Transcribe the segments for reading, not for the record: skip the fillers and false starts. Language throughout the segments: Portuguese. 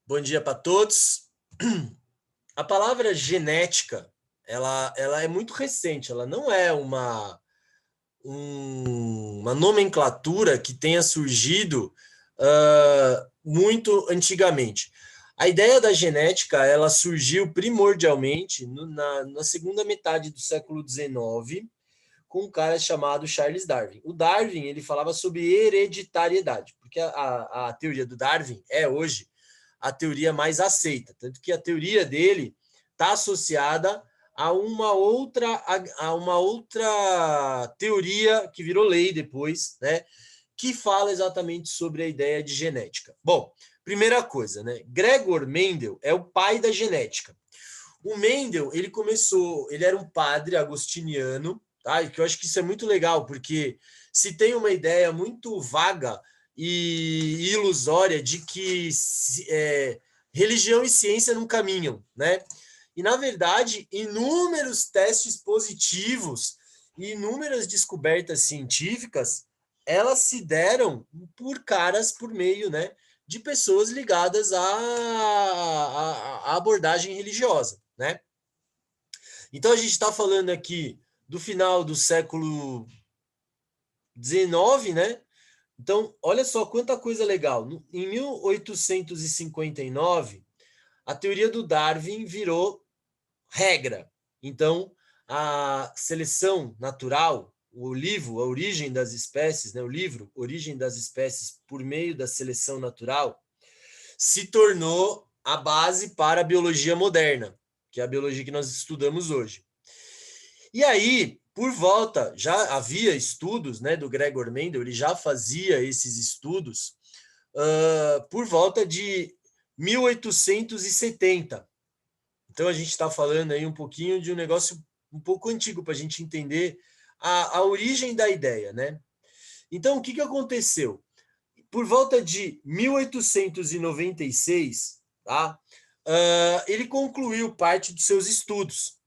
Bom dia para todos. A palavra genética, ela é muito recente, ela não é uma nomenclatura que tenha surgido muito antigamente. A ideia da genética, ela surgiu primordialmente na segunda metade do século XIX, com um cara chamado Charles Darwin. O Darwin, ele falava sobre hereditariedade, porque a teoria do Darwin é hoje a teoria mais aceita, tanto que a teoria dele está associada a uma outra teoria que virou lei depois, né, que fala exatamente sobre a ideia de genética. Bom, primeira coisa, né, Gregor Mendel é o pai da genética. O Mendel, ele era um padre agostiniano, tá? E que eu acho que isso é muito legal, porque se tem uma ideia muito vaga e ilusória de que religião e ciência não caminham, né? E, na verdade, inúmeros testes positivos e inúmeras descobertas científicas, elas se deram por meio, né, de pessoas ligadas à abordagem religiosa, né? Então, a gente está falando aqui do final do século XIX, né? Então, olha só quanta coisa legal. Em 1859, a teoria do Darwin virou regra. Então, a seleção natural, o livro A Origem das Espécies, né, o livro Origem das Espécies por meio da seleção natural, se tornou a base para a biologia moderna, que é a biologia que nós estudamos hoje. E aí, por volta, já havia estudos, né, do Gregor Mendel, ele já fazia esses estudos por volta de 1870. Então, a gente está falando aí um pouquinho de um negócio um pouco antigo para a gente entender a origem da ideia, né? Então, o que aconteceu? Por volta de 1896, tá? Ele concluiu parte dos seus estudos.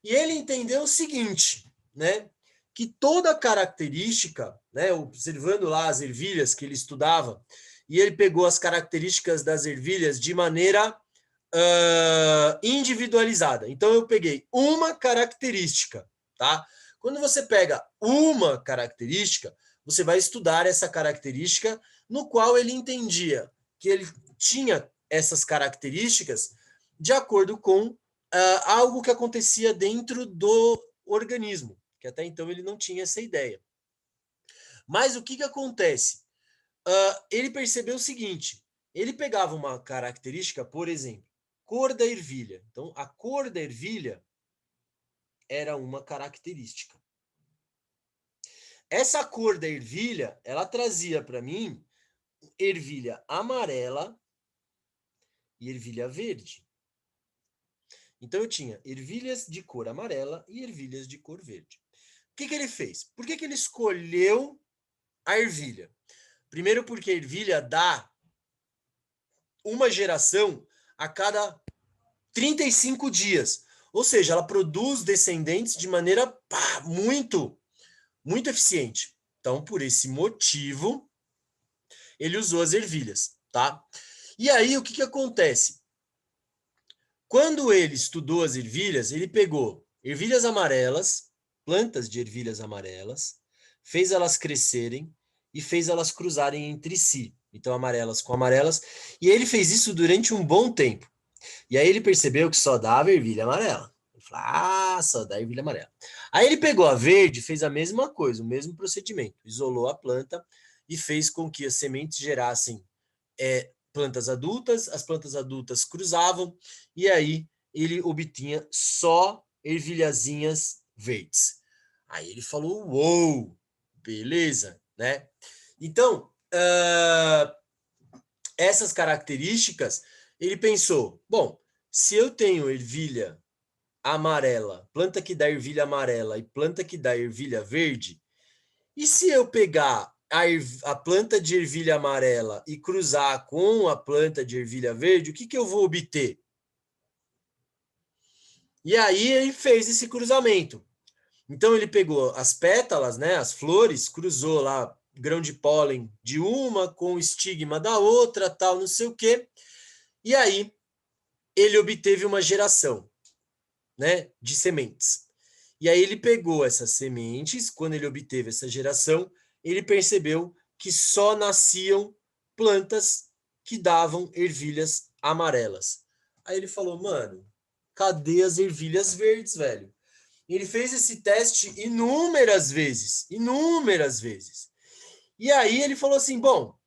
E ele entendeu o seguinte, né? Que toda característica, né, observando lá as ervilhas que ele estudava, e ele pegou as características das ervilhas de maneira individualizada. Então, eu peguei uma característica, tá? Quando você pega uma característica, você vai estudar essa característica no qual ele entendia que ele tinha essas características de acordo com algo que acontecia dentro do organismo, que até então ele não tinha essa ideia. Mas o que acontece? Ele percebeu o seguinte, ele pegava uma característica, por exemplo, cor da ervilha. Então, a cor da ervilha era uma característica. Essa cor da ervilha, ela trazia para mim ervilha amarela e ervilha verde. Então, eu tinha ervilhas de cor amarela e ervilhas de cor verde. O que ele fez? Por que ele escolheu a ervilha? Primeiro porque a ervilha dá uma geração a cada 35 dias. Ou seja, ela produz descendentes de maneira muito, muito eficiente. Então, por esse motivo, ele usou as ervilhas, tá? E aí, o que acontece? Quando ele estudou as ervilhas, ele pegou ervilhas amarelas, plantas de ervilhas amarelas, fez elas crescerem e fez elas cruzarem entre si. Então, amarelas com amarelas. E ele fez isso durante um bom tempo. E aí ele percebeu que só dava ervilha amarela. Ele falou, só dá ervilha amarela. Aí ele pegou a verde, fez a mesma coisa, o mesmo procedimento. Isolou a planta e fez com que as sementes gerassem plantas adultas, as plantas adultas cruzavam, e aí ele obtinha só ervilhazinhas verdes. Aí ele falou, uou, beleza, né? Então, essas características, ele pensou, bom, se eu tenho ervilha amarela, planta que dá ervilha amarela e planta que dá ervilha verde, e se eu pegar a planta de ervilha amarela e cruzar com a planta de ervilha verde, o que eu vou obter? E aí ele fez esse cruzamento. Então ele pegou as pétalas, né, as flores, cruzou lá grão de pólen de uma com o estigma da outra, tal, não sei o quê. E aí, ele obteve uma geração, né, de sementes. E aí ele pegou essas sementes, quando ele obteve essa geração, ele percebeu que só nasciam plantas que davam ervilhas amarelas. Aí ele falou, mano, cadê as ervilhas verdes, velho? Ele fez esse teste inúmeras vezes, inúmeras vezes. E aí ele falou assim, bom,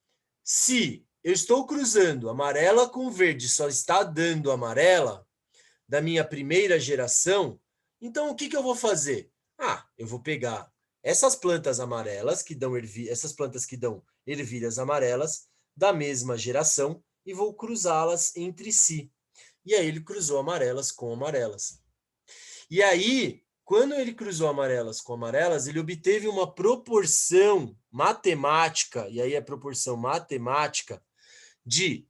se eu estou cruzando amarela com verde, só está dando amarela da minha primeira geração, então o que eu vou fazer? Eu vou pegar essas plantas amarelas que dão essas plantas que dão ervilhas amarelas da mesma geração e vou cruzá-las entre si. E aí ele cruzou amarelas com amarelas. E aí, quando ele cruzou amarelas com amarelas, ele obteve uma proporção matemática, e aí a proporção matemática de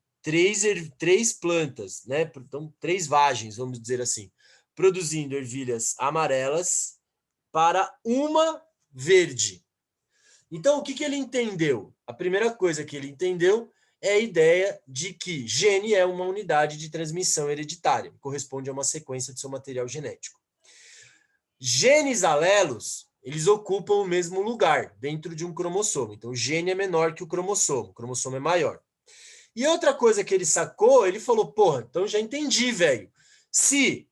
três plantas, né? Então, três vagens, vamos dizer assim, produzindo ervilhas amarelas para uma verde. Então, o que ele entendeu? A primeira coisa que ele entendeu é a ideia de que gene é uma unidade de transmissão hereditária, corresponde a uma sequência de seu material genético. Genes alelos, eles ocupam o mesmo lugar dentro de um cromossomo. Então, o gene é menor que o cromossomo é maior. E outra coisa que ele sacou, ele falou, porra, então já entendi, velho. Se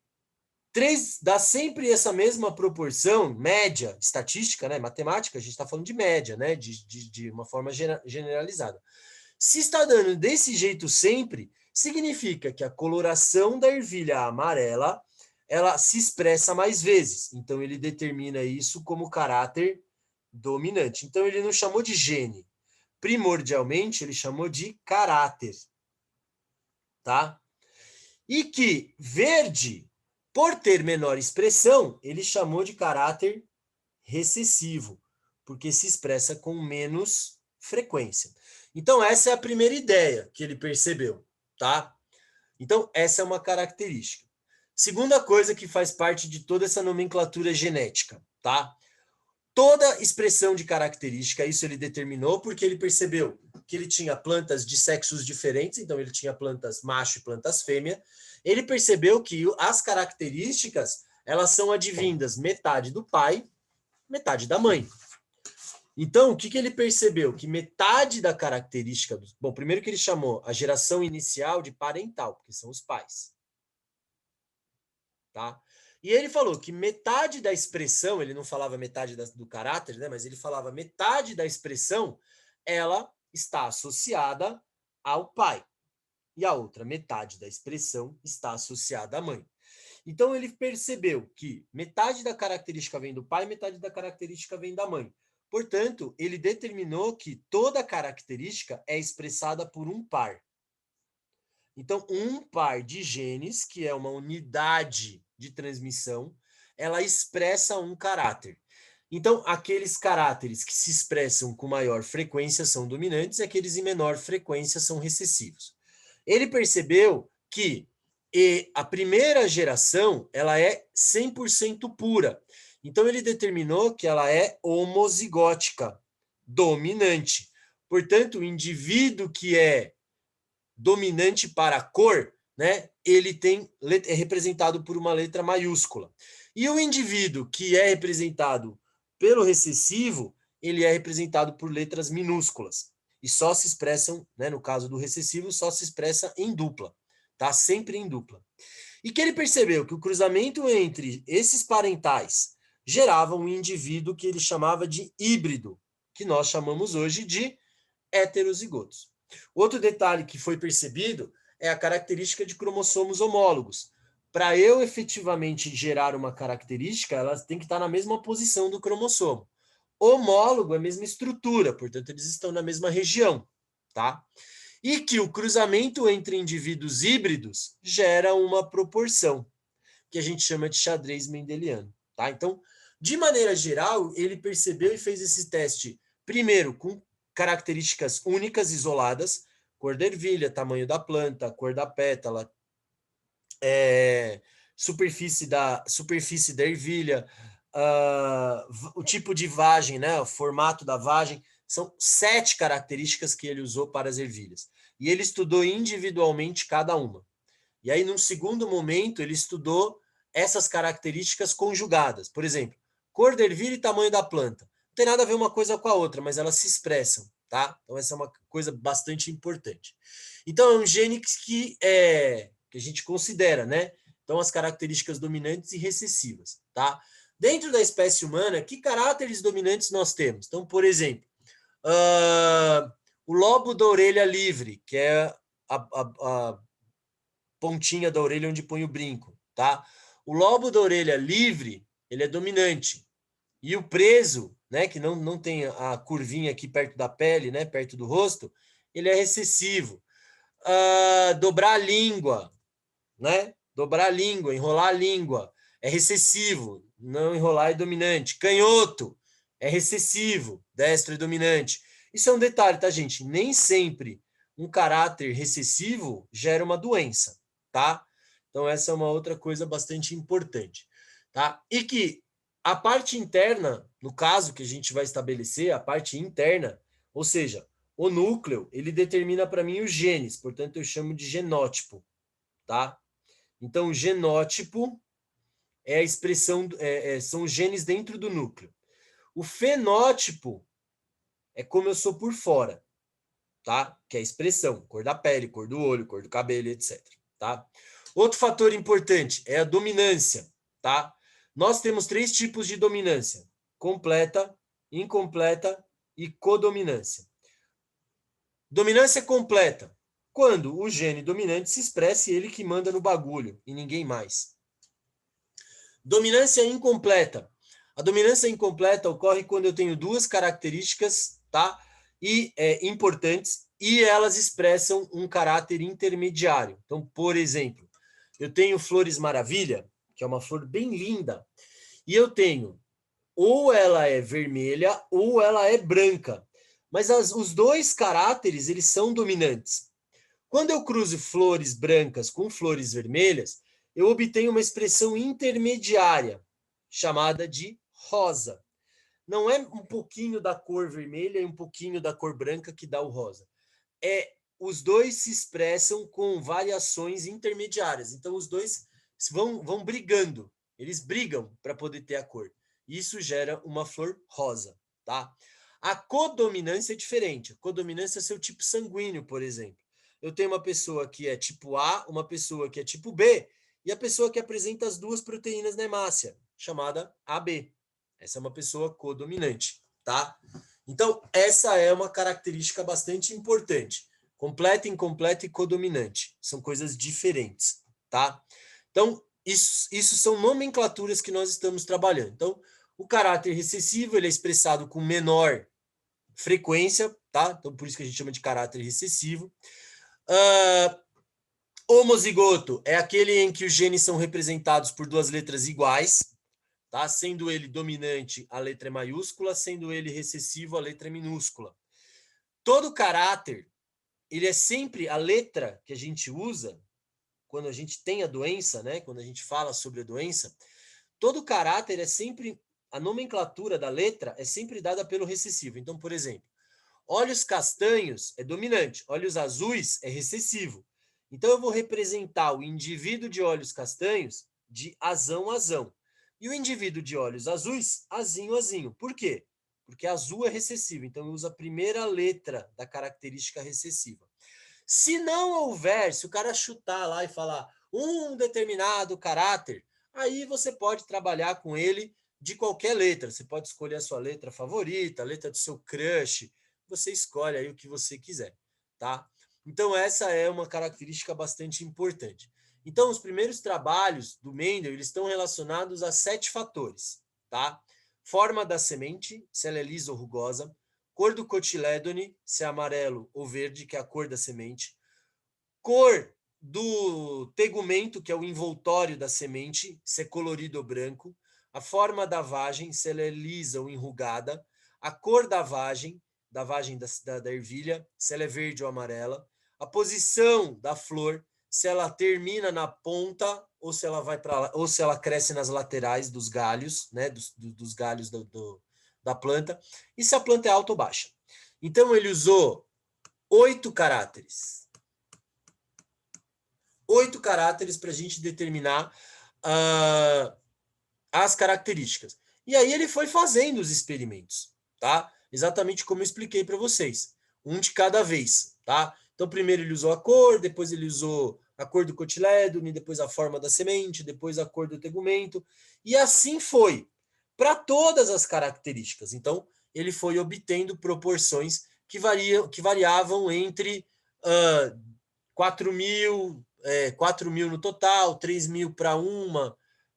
3 dá sempre essa mesma proporção, média, estatística, né? Matemática, a gente está falando de média, né? De uma forma generalizada. Se está dando desse jeito sempre, significa que a coloração da ervilha amarela ela se expressa mais vezes. Então, ele determina isso como caráter dominante. Então, ele não chamou de gene. Primordialmente, ele chamou de caráter. Tá? E que verde, por ter menor expressão, ele chamou de caráter recessivo, porque se expressa com menos frequência. Então, essa é a primeira ideia que ele percebeu, tá? Então, essa é uma característica. Segunda coisa que faz parte de toda essa nomenclatura genética, tá? Toda expressão de característica, isso ele determinou porque ele percebeu que ele tinha plantas de sexos diferentes, então ele tinha plantas macho e plantas fêmea. Ele percebeu que as características, elas são advindas metade do pai, metade da mãe. Então, o que ele percebeu? Que metade da característica... Bom, primeiro que ele chamou a geração inicial de parental, porque são os pais. Tá? E ele falou que metade da expressão, ele não falava metade do caráter, né? Mas ele falava metade da expressão, ela está associada ao pai. E a outra metade da expressão está associada à mãe. Então, ele percebeu que metade da característica vem do pai, metade da característica vem da mãe. Portanto, ele determinou que toda característica é expressada por um par. Então, um par de genes, que é uma unidade de transmissão, ela expressa um caráter. Então, aqueles caráteres que se expressam com maior frequência são dominantes e aqueles em menor frequência são recessivos. Ele percebeu que a primeira geração ela é 100% pura. Então, ele determinou que ela é homozigótica, dominante. Portanto, o indivíduo que é dominante para a cor, né, ele é representado por uma letra maiúscula. E o indivíduo que é representado pelo recessivo, ele é representado por letras minúsculas. E só se expressam, né, no caso do recessivo, só se expressa em dupla, tá? Sempre em dupla. E que ele percebeu que o cruzamento entre esses parentais gerava um indivíduo que ele chamava de híbrido, que nós chamamos hoje de heterozigotos. Outro detalhe que foi percebido é a característica de cromossomos homólogos. Para eu efetivamente gerar uma característica, ela tem que estar na mesma posição do cromossomo. Homólogo é a mesma estrutura, portanto, eles estão na mesma região, tá? E que o cruzamento entre indivíduos híbridos gera uma proporção, que a gente chama de xadrez mendeliano, tá? Então, de maneira geral, ele percebeu e fez esse teste, primeiro, com características únicas, isoladas, cor da ervilha, tamanho da planta, cor da pétala, superfície da ervilha, o tipo de vagem, né, o formato da vagem, São 7 características que ele usou para as ervilhas. E ele estudou individualmente cada uma. E aí, num segundo momento, ele estudou essas características conjugadas. Por exemplo, cor da ervilha e tamanho da planta. Não tem nada a ver uma coisa com a outra, mas elas se expressam, tá? Então, essa é uma coisa bastante importante. Então, é um gene que a gente considera, né? Então, as características dominantes e recessivas, tá? Dentro da espécie humana, que caráteres dominantes nós temos? Então, por exemplo, o lobo da orelha livre, que é a pontinha da orelha onde põe o brinco, tá? O lobo da orelha livre, ele é dominante. E o preso, né, que não tem a curvinha aqui perto da pele, né, perto do rosto, ele é recessivo. Dobrar a língua, né? Dobrar a língua, enrolar a língua, é recessivo. Não enrolar é dominante. Canhoto é recessivo, destro é dominante. Isso é um detalhe, tá, gente? Nem sempre um caráter recessivo gera uma doença, tá? Então, essa é uma outra coisa bastante importante, tá? E que a parte interna, no caso que a gente vai estabelecer, a parte interna, ou seja, o núcleo, ele determina para mim os genes, portanto, eu chamo de genótipo, tá? Então, o genótipo é a expressão, são os genes dentro do núcleo. O fenótipo é como eu sou por fora, tá? Que é a expressão, cor da pele, cor do olho, cor do cabelo, etc. Tá? Outro fator importante é a dominância, tá? Nós temos 3 tipos de dominância: completa, incompleta e codominância. Dominância completa, quando o gene dominante se expressa e ele que manda no bagulho e ninguém mais. Dominância incompleta. A dominância incompleta ocorre quando eu tenho 2 características, tá? E importantes, e elas expressam um caráter intermediário. Então, por exemplo, eu tenho Flores Maravilha, que é uma flor bem linda, e eu tenho ou ela é vermelha ou ela é branca. Mas os 2 caráteres, eles são dominantes. Quando eu cruzo flores brancas com flores vermelhas, eu obtenho uma expressão intermediária, chamada de rosa. Não é um pouquinho da cor vermelha e um pouquinho da cor branca que dá o rosa. Os 2 se expressam com variações intermediárias. Então, os 2 vão brigando. Eles brigam para poder ter a cor. Isso gera uma flor rosa, tá? A codominância é diferente. A codominância é seu tipo sanguíneo, por exemplo. Eu tenho uma pessoa que é tipo A, uma pessoa que é tipo B, e a pessoa que apresenta as 2 proteínas na hemácia, chamada AB. Essa é uma pessoa codominante, tá? Então, essa é uma característica bastante importante. Completa, incompleta e codominante. São coisas diferentes, tá? Então, isso são nomenclaturas que nós estamos trabalhando. Então, o caráter recessivo, ele é expressado com menor frequência, tá? Então, por isso que a gente chama de caráter recessivo. Homozigoto é aquele em que os genes são representados por 2 letras iguais, tá? Sendo ele dominante, a letra é maiúscula, sendo ele recessivo, a letra é minúscula. Todo caráter, ele é sempre a letra que a gente usa quando a gente tem a doença, né? Quando a gente fala sobre a doença, todo caráter é sempre, a nomenclatura da letra é sempre dada pelo recessivo. Então, por exemplo, olhos castanhos é dominante, olhos azuis é recessivo. Então, eu vou representar o indivíduo de olhos castanhos de azão, azão. E o indivíduo de olhos azuis, azinho, azinho. Por quê? Porque azul é recessivo. Então, eu uso a primeira letra da característica recessiva. Se não houver, se o cara chutar lá e falar um determinado caráter, aí você pode trabalhar com ele de qualquer letra. Você pode escolher a sua letra favorita, a letra do seu crush. Você escolhe aí o que você quiser, tá? Então, essa é uma característica bastante importante. Então, os primeiros trabalhos do Mendel, eles estão relacionados a 7 fatores, tá? Forma da semente, se ela é lisa ou rugosa, cor do cotilédone, se é amarelo ou verde, que é a cor da semente, cor do tegumento, que é o envoltório da semente, se é colorido ou branco, a forma da vagem, se ela é lisa ou enrugada, a cor da vagem da ervilha, se ela é verde ou amarela, a posição da flor, se ela termina na ponta ou se ela vai para ou se ela cresce nas laterais dos galhos, né, dos galhos da planta, e se a planta é alta ou baixa. Então, ele usou 8 caracteres. 8 caracteres para a gente determinar as características. E aí ele foi fazendo os experimentos, tá? Exatamente como eu expliquei para vocês. Um de cada vez, tá? Então, primeiro ele usou a cor, depois ele usou a cor do cotilédone, depois a forma da semente, depois a cor do tegumento. E assim foi, para todas as características. Então, ele foi obtendo proporções que variavam entre 4 mil no total, 3 mil para uma,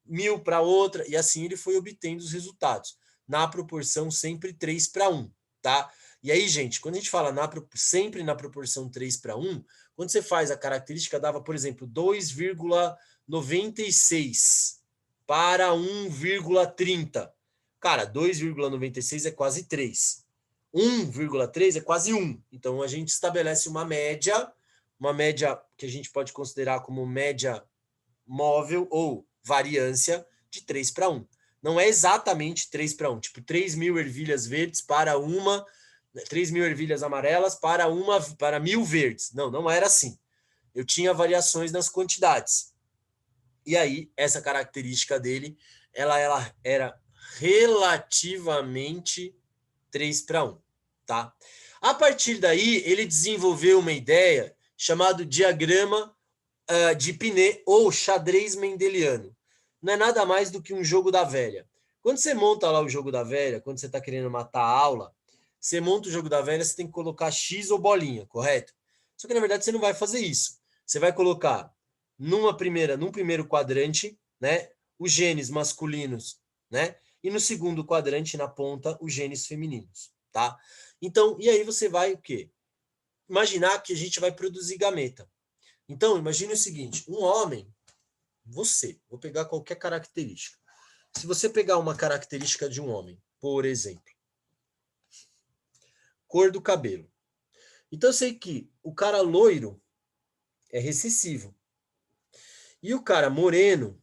1.000 para outra, e assim ele foi obtendo os resultados, na proporção sempre 3 para 1, tá? E aí, gente, quando a gente fala sempre na proporção 3 para 1, quando você faz a característica, dava, por exemplo, 2,96 para 1,30. Cara, 2,96 é quase 3. 1,3 é quase 1. Então, a gente estabelece uma média que a gente pode considerar como média móvel ou variância de 3 para 1. Não é exatamente 3 para 1, tipo 3 mil ervilhas verdes para 3 mil ervilhas amarelas para 1.000 verdes. Não, não era assim. Eu tinha variações nas quantidades. E aí, essa característica dele, ela era relativamente 3 para 1, tá? A partir daí, ele desenvolveu uma ideia chamada diagrama de Pinet ou xadrez mendeliano. Não é nada mais do que um jogo da velha. Quando você monta lá o jogo da velha, quando você está querendo matar a aula, você monta o jogo da velha, você tem que colocar X ou bolinha, correto? Só que na verdade você não vai fazer isso. Você vai colocar num primeiro quadrante, né, os genes masculinos, né? E no segundo quadrante, na ponta, os genes femininos, tá? Então, e aí você vai o quê? Imaginar que a gente vai produzir gameta. Então, imagine o seguinte, um homem, vou pegar qualquer característica. Se você pegar uma característica de um homem, por exemplo, cor do cabelo. Então, eu sei que o cara loiro é recessivo. E o cara moreno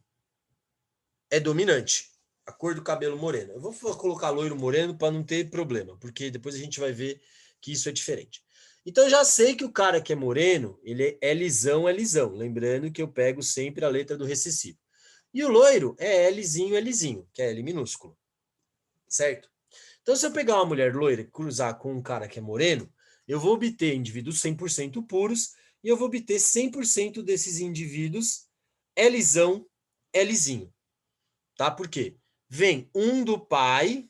é dominante. A cor do cabelo moreno. Eu vou colocar loiro moreno para não ter problema, porque depois a gente vai ver que isso é diferente. Então, eu já sei que o cara que é moreno, ele é lisão, é lisão. Lembrando que eu pego sempre a letra do recessivo. E o loiro é Lzinho, que é L minúsculo. Certo? Então, se eu pegar uma mulher loira e cruzar com um cara que é moreno, eu vou obter indivíduos 100% puros e eu vou obter 100% desses indivíduos Lzão, Lzinho. Tá? Por quê? Vem um do pai,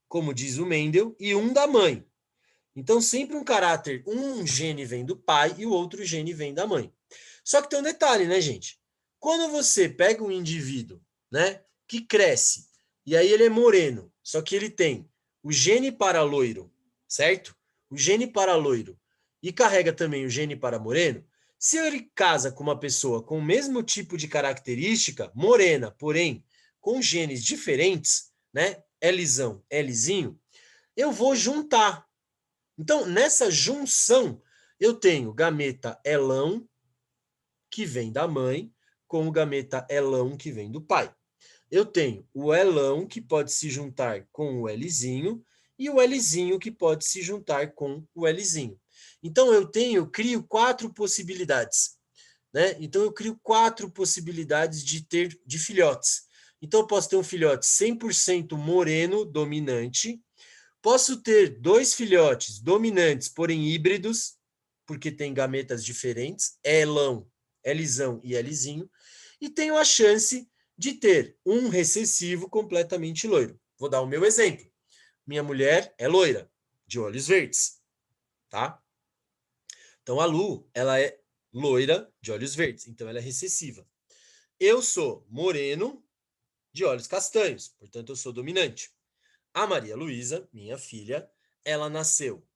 como diz o Mendel, e um da mãe. Então, sempre um gene vem do pai e o outro gene vem da mãe. Só que tem um detalhe, né, gente? Quando você pega um indivíduo, né, que cresce, e aí ele é moreno, só que ele tem o gene para loiro, certo? O gene para loiro e carrega também o gene para moreno. Se ele casa com uma pessoa com o mesmo tipo de característica, morena, porém com genes diferentes, né, Lzão, Lzinho, eu vou juntar. Então, nessa junção, eu tenho gameta Elão, que vem da mãe, com o gameta Elão, que vem do pai. Eu tenho o Elão, que pode se juntar com o Lzinho, e o Lzinho, que pode se juntar com o Lzinho. Então, eu crio 4 possibilidades. Né? Então, eu crio 4 possibilidades de filhotes. Então, eu posso ter um filhote 100% moreno, dominante. Posso ter 2 filhotes dominantes, porém híbridos, porque tem gametas diferentes, Lzão e Lzinho. E tenho a chance de ter um recessivo completamente loiro. Vou dar o meu exemplo. Minha mulher é loira, de olhos verdes, tá? Então, a Lu, ela é loira, de olhos verdes, então ela é recessiva. Eu sou moreno, de olhos castanhos, portanto eu sou dominante. A Maria Luísa, minha filha, ela nasceu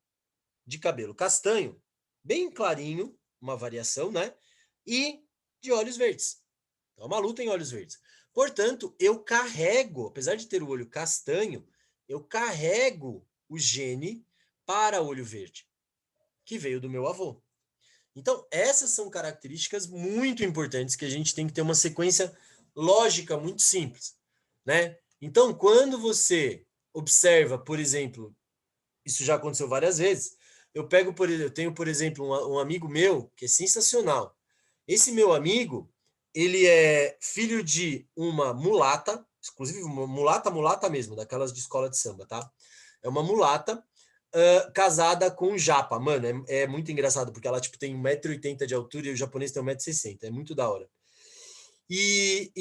de cabelo castanho, bem clarinho, uma variação, né? E de olhos verdes. Então a Malu tem olhos verdes. Portanto, eu carrego, apesar de ter o olho castanho, eu carrego o gene para olho verde, que veio do meu avô. Então, essas são características muito importantes que a gente tem que ter uma sequência lógica muito simples, né? Então, quando você observa, por exemplo, isso já aconteceu várias vezes. Eu tenho, por exemplo, um amigo meu que é sensacional. Esse meu amigo, ele é filho de uma mulata, inclusive uma mulata mesmo, daquelas de escola de samba, tá? É uma mulata, casada com um japa. Mano, é muito engraçado, porque ela tipo, tem 1,80 m de altura e o japonês tem 1,60 m. É muito da hora. E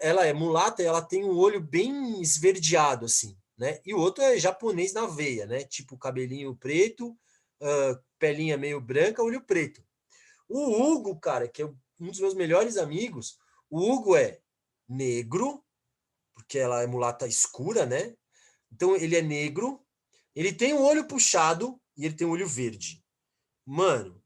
ela é mulata e ela tem um olho bem esverdeado, assim, né? E o outro é japonês na veia, né? Tipo cabelinho preto, pelinha meio branca, olho preto. O Hugo, cara, que é um dos meus melhores amigos, o Hugo é negro, porque ela é mulata escura, né? Então ele é negro, ele tem o olho puxado e ele tem o olho verde. Mano,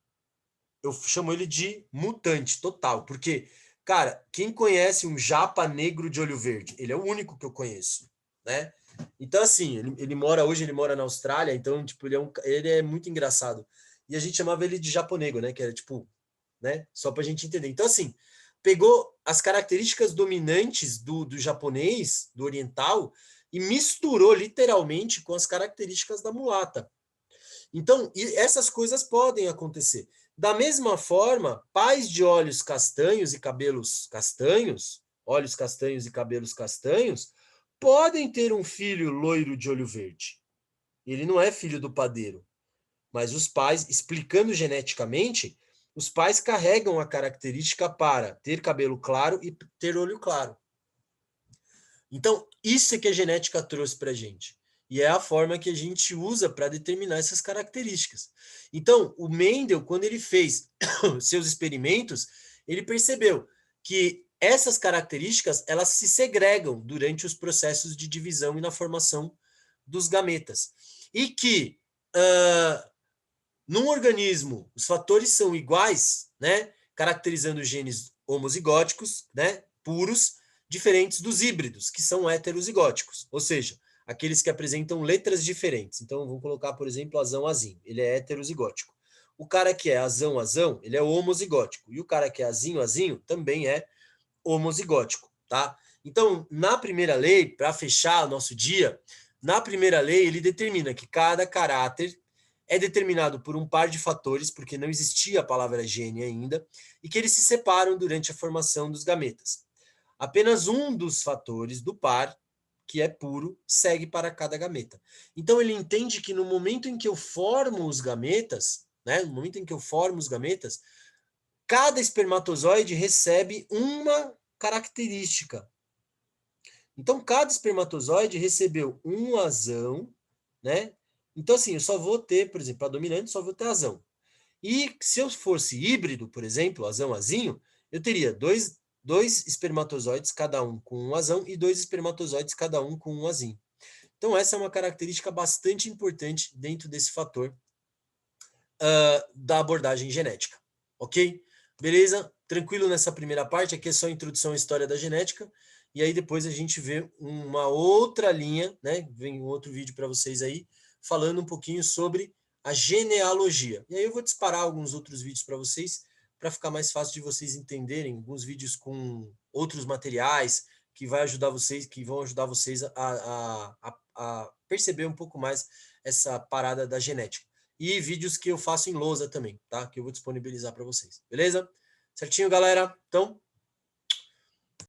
eu chamo ele de mutante total, porque, cara, quem conhece um japa negro de olho verde? Ele é o único que eu conheço, né? Então, assim, hoje ele mora na Austrália, então, tipo, ele é muito engraçado. E a gente chamava ele de japonego, né? Que era, tipo, né? Só pra gente entender. Então, assim, pegou as características dominantes do japonês, do oriental, e misturou literalmente com as características da mulata. Então, essas coisas podem acontecer. Da mesma forma, pais de olhos castanhos e cabelos castanhos, olhos castanhos e cabelos castanhos, podem ter um filho loiro de olho verde. Ele não é filho do padeiro, mas os pais, explicando geneticamente, os pais carregam a característica para ter cabelo claro e ter olho claro. Então, isso é que a genética trouxe para a gente. E é a forma que a gente usa para determinar essas características. Então, o Mendel, quando ele fez seus experimentos, ele percebeu que essas características elas se segregam durante os processos de divisão e na formação dos gametas. E que num organismo os fatores são iguais, né, caracterizando genes homozigóticos, né, puros, diferentes dos híbridos, que são heterozigóticos, ou seja, aqueles que apresentam letras diferentes. Então, vamos colocar, por exemplo, azão, azinho. Ele é heterozigótico. O cara que é azão, azão, ele é homozigótico. E o cara que é azinho, azinho, também é homozigótico, tá? Então, na primeira lei, para fechar o nosso dia, na primeira lei, ele determina que cada caráter é determinado por um par de fatores, porque não existia a palavra gene ainda, e que eles se separam durante a formação dos gametas. Apenas um dos fatores do par, que é puro, segue para cada gameta. Então ele entende que no momento em que eu formo os gametas, né, no momento em que eu formo os gametas, cada espermatozoide recebe uma característica. Então cada espermatozoide recebeu um azão, né? Então assim, eu só vou ter, por exemplo, a dominante só vou ter azão. E se eu fosse híbrido, por exemplo, azão, azinho, eu teria dois espermatozoides, cada um com um azão, e dois espermatozoides, cada um com um azinho. Então, essa é uma característica bastante importante dentro desse fator da abordagem genética. Ok? Beleza? Tranquilo nessa primeira parte, aqui é só a introdução à história da genética, e aí depois a gente vê uma outra linha, né? Vem um outro vídeo para vocês aí, falando um pouquinho sobre a genealogia. E aí eu vou disparar alguns outros vídeos para vocês, para ficar mais fácil de vocês entenderem, alguns vídeos com outros materiais que vai ajudar vocês, que vão ajudar vocês a perceber um pouco mais essa parada da genética. E vídeos que eu faço em lousa também, tá? Que eu vou disponibilizar para vocês. Beleza? Certinho, galera? Então,